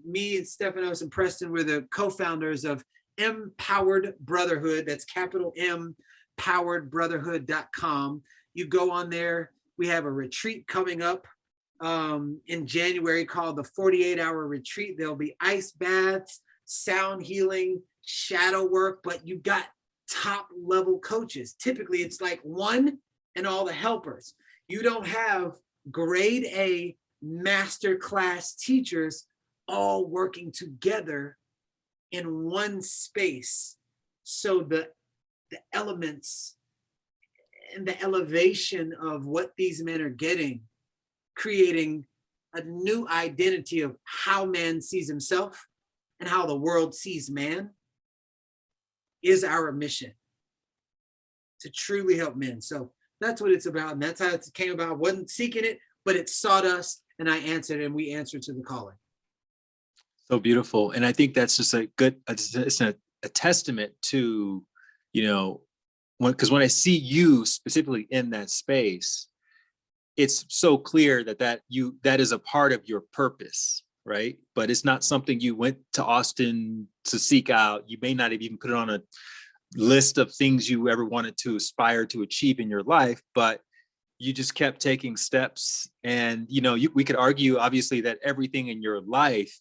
me and Stephanos and Preston, we're the co-founders of Empowered Brotherhood. That's capital M, poweredbrotherhood.com. You go on there. We have a retreat coming up in January called the 48-hour retreat. There'll be ice baths, sound healing, shadow work, but you got top level coaches. Typically it's like one and all the helpers. You don't have grade A master class teachers all working together in one space. So the elements and the elevation of what these men are getting, creating a new identity of how man sees himself and how the world sees man, is our mission, to truly help men. So that's what it's about, and that's how it came about. I wasn't seeking it, but it sought us, and I answered, and we answered to the calling. So beautiful. And I think that's just it's a testament to, because when I see you specifically in that space, it's so clear that is a part of your purpose, right? But it's not something you went to Austin to seek out. You may not have even put it on a list of things you ever wanted to aspire to achieve in your life, but you just kept taking steps. And, we could argue, obviously, that everything in your life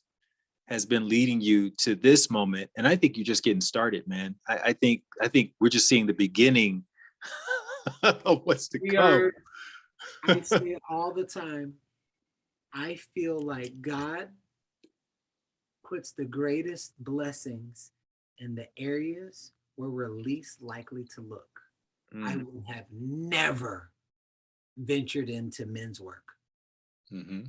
has been leading you to this moment. And I think you're just getting started, man. I think we're just seeing the beginning of what's to come. I say it all the time. I feel like God puts the greatest blessings in the areas where we're least likely to look. I would have never ventured into men's work. Mm-hmm.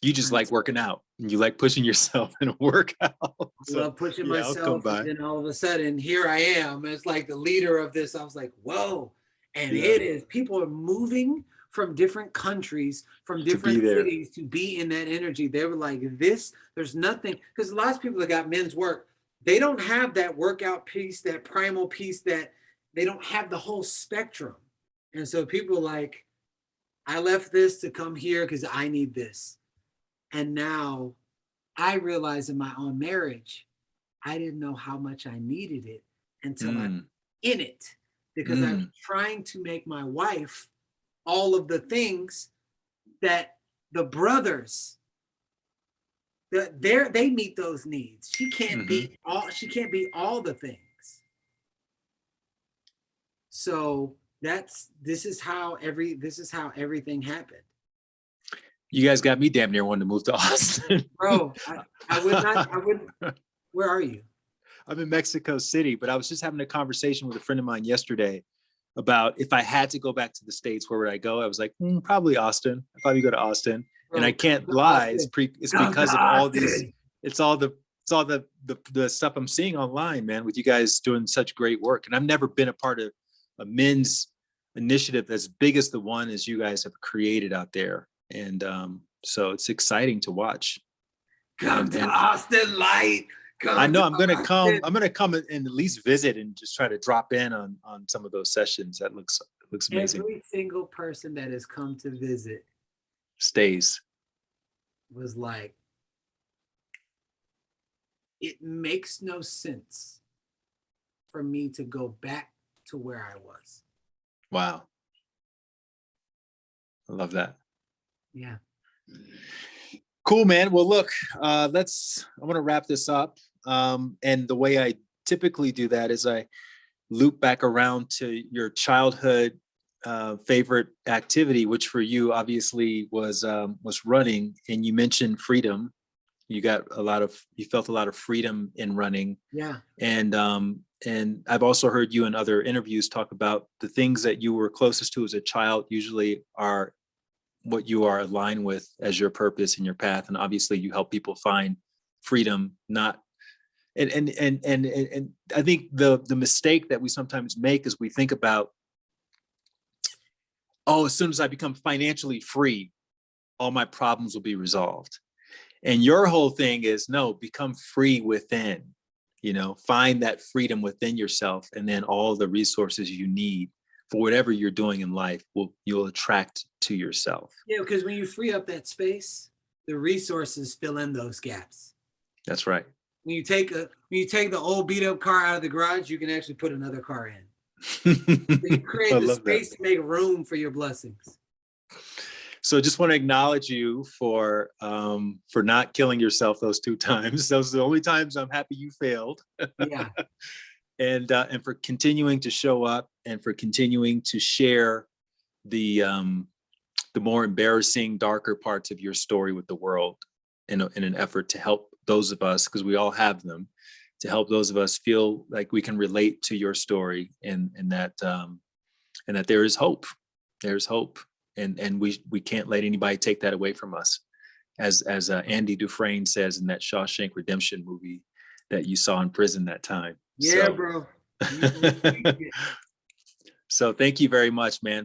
You just like working out, and you like pushing yourself in a workout. I love pushing myself, and then all of a sudden, here I am. It's like the leader of this. I was like, whoa. And it is, people are moving from different countries, from different cities to be in that energy. They were like, there's nothing, because a lot of people that got men's work, they don't have that workout piece, that primal piece, that they don't have the whole spectrum. And so people like, I left this to come here because I need this. And now I realize in my own marriage, I didn't know how much I needed it until I'm in it, because I was trying to make my wife all of the things that the brothers, they meet those needs. She can't be all the things. So this is how everything happened. You guys got me damn near wanting to move to Austin. Bro, I wouldn't. Where are you? I'm in Mexico City, but I was just having a conversation with a friend of mine yesterday about if I had to go back to the States, where would I go? I was like, probably Austin. I'd probably go to Austin. Bro, and I can't lie. It's because of all these, it's all the stuff I'm seeing online, man, with you guys doing such great work. And I've never been a part of a men's initiative as big as the one as you guys have created out there. And so it's exciting to watch. Come to Austin, Light. I know I'm gonna come and at least visit and just try to drop in on some of those sessions. That looks amazing. Every single person that has come to visit stays. Was like, it makes no sense for me to go back to where I was. Wow. I love that. Yeah. Cool, man. Well, look, I want to wrap this up. And the way I typically do that is I loop back around to your childhood favorite activity, which for you obviously was running. And you mentioned freedom, You felt a lot of freedom in running. Yeah. And I've also heard you in other interviews talk about the things that you were closest to as a child usually are what you are aligned with as your purpose and your path. And obviously you help people find freedom, not and I think the mistake that we sometimes make is we think about, oh, as soon as I become financially free, all my problems will be resolved. And your whole thing is, no, become free within, find that freedom within yourself, and then all the resources you need for whatever you're doing in life you'll attract to yourself. Yeah, because when you free up that space, the resources fill in those gaps. That's right. When you take the old beat up car out of the garage, you can actually put another car in. So you create the space to make room for your blessings. So just want to acknowledge you for not killing yourself those 2 times. Those are the only times I'm happy you failed. Yeah. And for continuing to show up and for continuing to share the more embarrassing, darker parts of your story with the world in an effort to help those of us, because we all have them, to help those of us feel like we can relate to your story and that there is hope. There's hope. And we can't let anybody take that away from us. As Andy Dufresne says in that Shawshank Redemption movie that you saw in prison that time. Yeah, bro. So thank you very much, man.